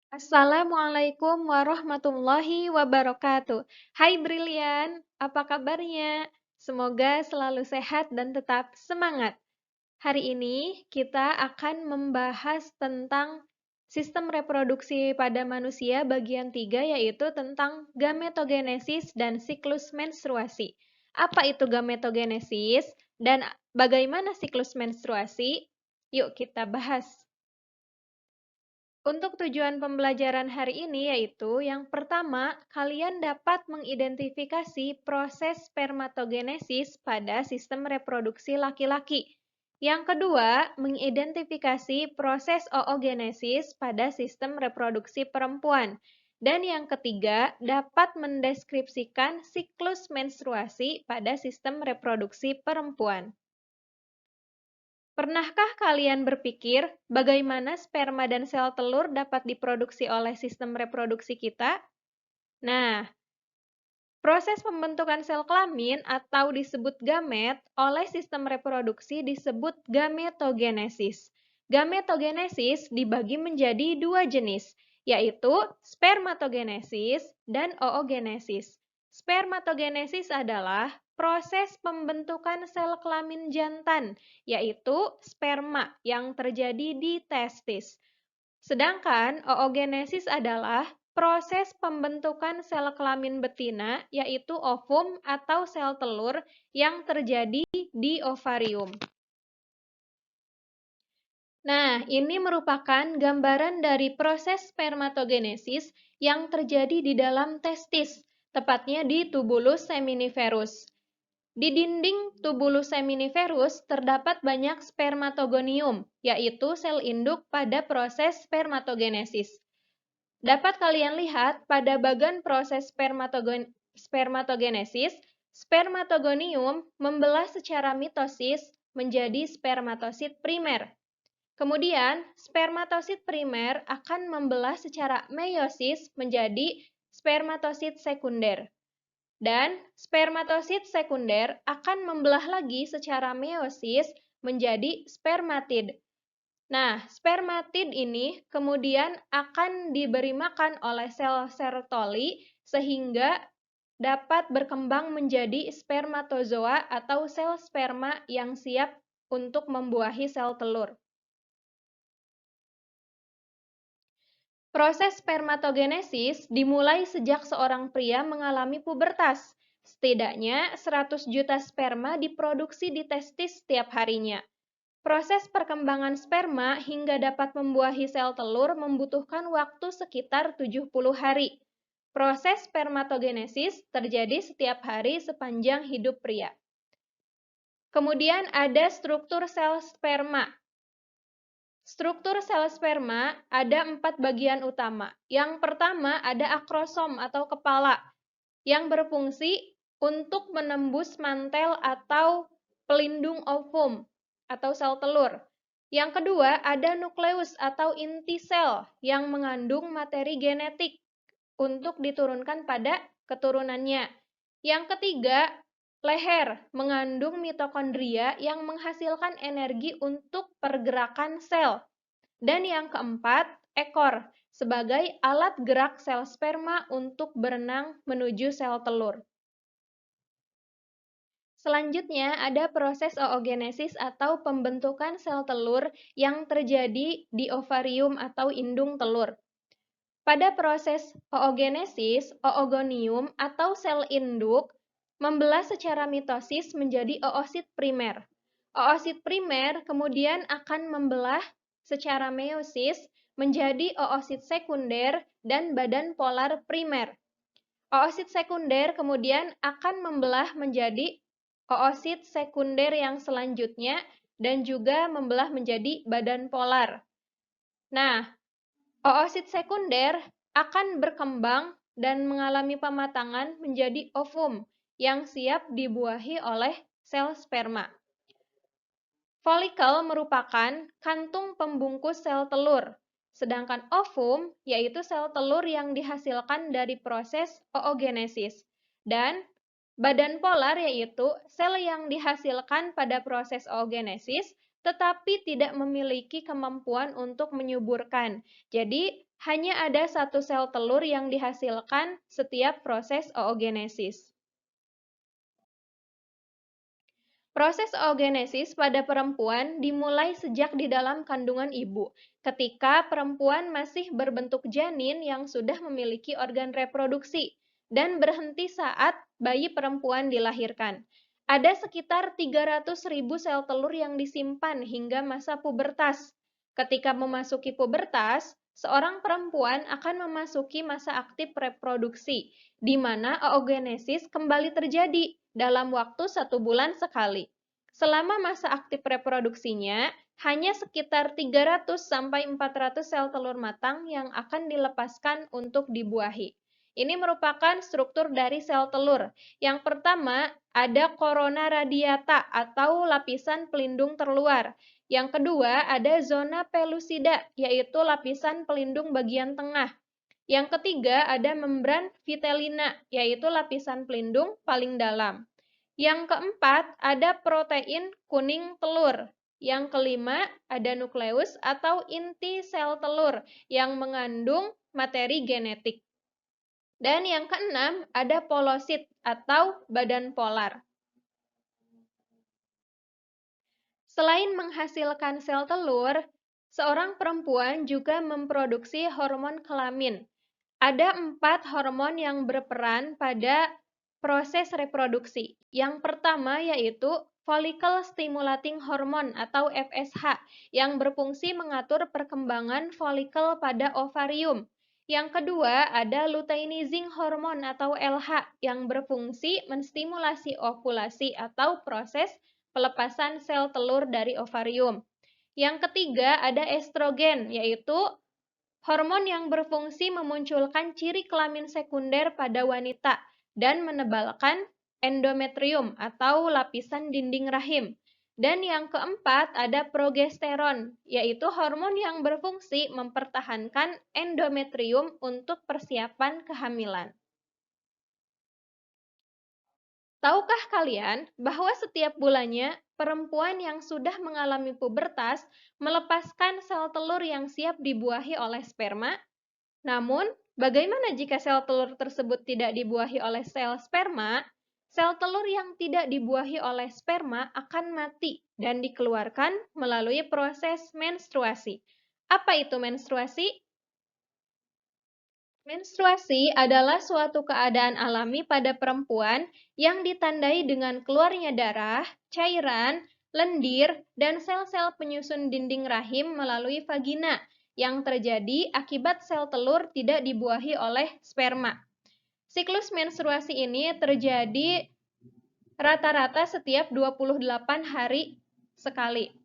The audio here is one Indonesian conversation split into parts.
Assalamualaikum warahmatullahi wabarakatuh. Hai Brilian, apa kabarnya? Semoga selalu sehat dan tetap semangat. Hari ini kita akan membahas tentang sistem reproduksi pada manusia bagian 3, yaitu tentang gametogenesis dan siklus menstruasi. Apa itu gametogenesis dan bagaimana siklus menstruasi? Yuk kita bahas. Untuk tujuan pembelajaran hari ini yaitu yang pertama, kalian dapat mengidentifikasi proses spermatogenesis pada sistem reproduksi laki-laki. Yang kedua, mengidentifikasi proses oogenesis pada sistem reproduksi perempuan. Dan yang ketiga, dapat mendeskripsikan siklus menstruasi pada sistem reproduksi perempuan. Pernahkah kalian berpikir bagaimana sperma dan sel telur dapat diproduksi oleh sistem reproduksi kita? Nah, proses pembentukan sel kelamin atau disebut gamet oleh sistem reproduksi disebut gametogenesis. Gametogenesis dibagi menjadi dua jenis, yaitu spermatogenesis dan oogenesis. Spermatogenesis adalah proses pembentukan sel kelamin jantan, yaitu sperma yang terjadi di testis. Sedangkan oogenesis adalah proses pembentukan sel kelamin betina, yaitu ovum atau sel telur yang terjadi di ovarium. Nah, ini merupakan gambaran dari proses spermatogenesis yang terjadi di dalam testis, tepatnya di tubulus seminiferus. Di dinding tubulus seminiferus terdapat banyak spermatogonium, yaitu sel induk pada proses spermatogenesis. Dapat kalian lihat pada bagian proses spermatogenesis, spermatogonium membelah secara mitosis menjadi spermatosit primer. Kemudian, spermatosit primer akan membelah secara meiosis menjadi spermatosit sekunder. Dan spermatosit sekunder akan membelah lagi secara meiosis menjadi spermatid. Nah, spermatid ini kemudian akan diberi makan oleh sel Sertoli sehingga dapat berkembang menjadi spermatozoa atau sel sperma yang siap untuk membuahi sel telur. Proses spermatogenesis dimulai sejak seorang pria mengalami pubertas. Setidaknya 100 juta sperma diproduksi di testis setiap harinya. Proses perkembangan sperma hingga dapat membuahi sel telur membutuhkan waktu sekitar 70 hari. Proses spermatogenesis terjadi setiap hari sepanjang hidup pria. Kemudian ada struktur sel sperma. Struktur sel sperma ada 4 bagian utama. Yang pertama ada akrosom atau kepala yang berfungsi untuk menembus mantel atau pelindung ovum atau sel telur. Yang kedua, ada nukleus atau inti sel yang mengandung materi genetik untuk diturunkan pada keturunannya. Yang ketiga, leher mengandung mitokondria yang menghasilkan energi untuk pergerakan sel. Dan yang keempat, ekor sebagai alat gerak sel sperma untuk berenang menuju sel telur. Selanjutnya, ada proses oogenesis atau pembentukan sel telur yang terjadi di ovarium atau indung telur. Pada proses oogenesis, oogonium atau sel induk membelah secara mitosis menjadi oosit primer. Oosit primer kemudian akan membelah secara meiosis menjadi oosit sekunder dan badan polar primer. Oosit sekunder kemudian akan membelah menjadi oosit sekunder yang selanjutnya dan juga membelah menjadi badan polar. Nah, oosit sekunder akan berkembang dan mengalami pematangan menjadi ovum yang siap dibuahi oleh sel sperma. Folikel merupakan kantung pembungkus sel telur, sedangkan ovum yaitu sel telur yang dihasilkan dari proses oogenesis. Dan badan polar yaitu sel yang dihasilkan pada proses oogenesis tetapi tidak memiliki kemampuan untuk menyuburkan. Jadi, hanya ada satu sel telur yang dihasilkan setiap proses oogenesis. Proses oogenesis pada perempuan dimulai sejak di dalam kandungan ibu, ketika perempuan masih berbentuk janin yang sudah memiliki organ reproduksi, dan berhenti saat bayi perempuan dilahirkan. Ada sekitar 300.000 sel telur yang disimpan hingga masa pubertas. Ketika memasuki pubertas, seorang perempuan akan memasuki masa aktif reproduksi, di mana oogenesis kembali terjadi dalam waktu 1 bulan sekali. Selama masa aktif reproduksinya, hanya sekitar 300-400 sel telur matang yang akan dilepaskan untuk dibuahi. Ini merupakan struktur dari sel telur. Yang pertama, ada korona radiata atau lapisan pelindung terluar. Yang kedua, ada zona pelusida, yaitu lapisan pelindung bagian tengah. Yang ketiga, ada membran vitellina, yaitu lapisan pelindung paling dalam. Yang keempat, ada protein kuning telur. Yang kelima, ada nukleus atau inti sel telur yang mengandung materi genetik. Dan yang keenam, ada polosit atau badan polar. Selain menghasilkan sel telur, seorang perempuan juga memproduksi hormon kelamin. Ada 4 hormon yang berperan pada proses reproduksi. Yang pertama yaitu follicle stimulating hormone atau FSH yang berfungsi mengatur perkembangan folikel pada ovarium. Yang kedua ada luteinizing hormone atau LH yang berfungsi menstimulasi ovulasi atau proses pelepasan sel telur dari ovarium. Yang ketiga ada estrogen, yaitu hormon yang berfungsi memunculkan ciri kelamin sekunder pada wanita dan menebalkan endometrium atau lapisan dinding rahim. Dan yang keempat ada progesteron, yaitu hormon yang berfungsi mempertahankan endometrium untuk persiapan kehamilan. Tahukah kalian bahwa setiap bulannya perempuan yang sudah mengalami pubertas melepaskan sel telur yang siap dibuahi oleh sperma? Namun, bagaimana jika sel telur tersebut tidak dibuahi oleh sel sperma? Sel telur yang tidak dibuahi oleh sperma akan mati dan dikeluarkan melalui proses menstruasi. Apa itu menstruasi? Menstruasi adalah suatu keadaan alami pada perempuan yang ditandai dengan keluarnya darah, cairan, lendir, dan sel-sel penyusun dinding rahim melalui vagina yang terjadi akibat sel telur tidak dibuahi oleh sperma. Siklus menstruasi ini terjadi rata-rata setiap 28 hari sekali.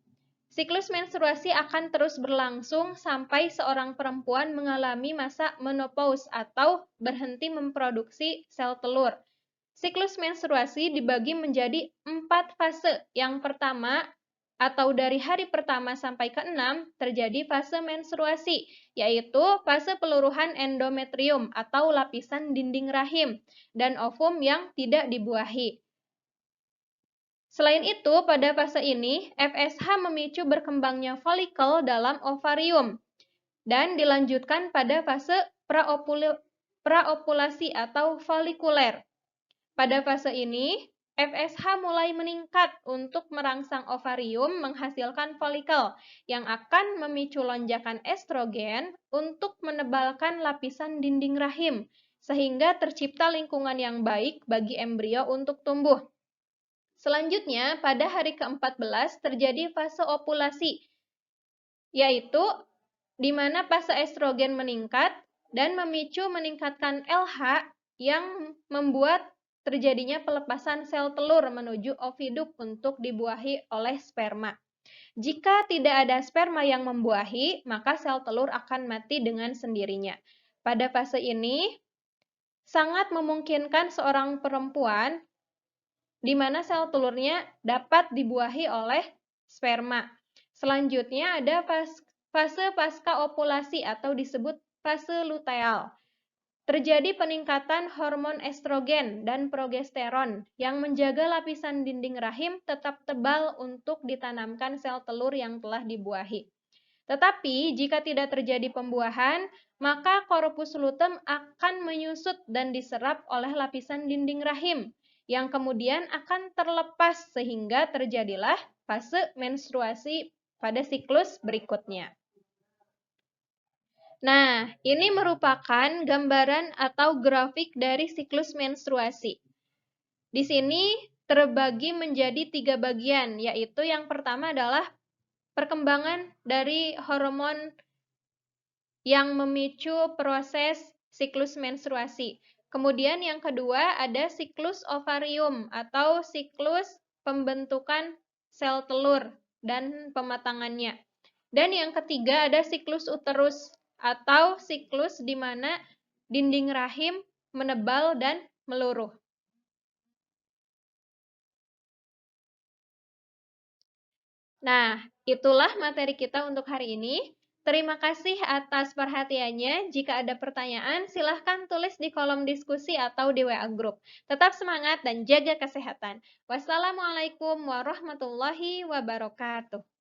Siklus menstruasi akan terus berlangsung sampai seorang perempuan mengalami masa menopause atau berhenti memproduksi sel telur. Siklus menstruasi dibagi menjadi 4 fase. Yang pertama, atau dari hari pertama sampai ke-6, terjadi fase menstruasi, yaitu fase peluruhan endometrium atau lapisan dinding rahim dan ovum yang tidak dibuahi. Selain itu, pada fase ini, FSH memicu berkembangnya folikel dalam ovarium dan dilanjutkan pada fase praopulasi atau folikuler. Pada fase ini, FSH mulai meningkat untuk merangsang ovarium menghasilkan folikel yang akan memicu lonjakan estrogen untuk menebalkan lapisan dinding rahim, sehingga tercipta lingkungan yang baik bagi embrio untuk tumbuh. Selanjutnya, pada hari ke-14 terjadi fase ovulasi, yaitu di mana fase estrogen meningkat dan memicu meningkatkan LH yang membuat terjadinya pelepasan sel telur menuju oviduk untuk dibuahi oleh sperma. Jika tidak ada sperma yang membuahi, maka sel telur akan mati dengan sendirinya. Pada fase ini, sangat memungkinkan seorang perempuan di mana sel telurnya dapat dibuahi oleh sperma. Selanjutnya ada fase pasca ovulasi atau disebut fase luteal. Terjadi peningkatan hormon estrogen dan progesteron yang menjaga lapisan dinding rahim tetap tebal untuk ditanamkan sel telur yang telah dibuahi. Tetapi jika tidak terjadi pembuahan, maka corpus luteum akan menyusut dan diserap oleh lapisan dinding rahim, yang kemudian akan terlepas sehingga terjadilah fase menstruasi pada siklus berikutnya. Nah, ini merupakan gambaran atau grafik dari siklus menstruasi. Di sini terbagi menjadi 3 bagian, yaitu yang pertama adalah perkembangan dari hormon yang memicu proses siklus menstruasi. Kemudian yang kedua ada siklus ovarium atau siklus pembentukan sel telur dan pematangannya. Dan yang ketiga ada siklus uterus atau siklus di mana dinding rahim menebal dan meluruh. Nah, itulah materi kita untuk hari ini. Terima kasih atas perhatiannya. Jika ada pertanyaan, silahkan tulis di kolom diskusi atau di WA Group. Tetap semangat dan jaga kesehatan. Wassalamualaikum warahmatullahi wabarakatuh.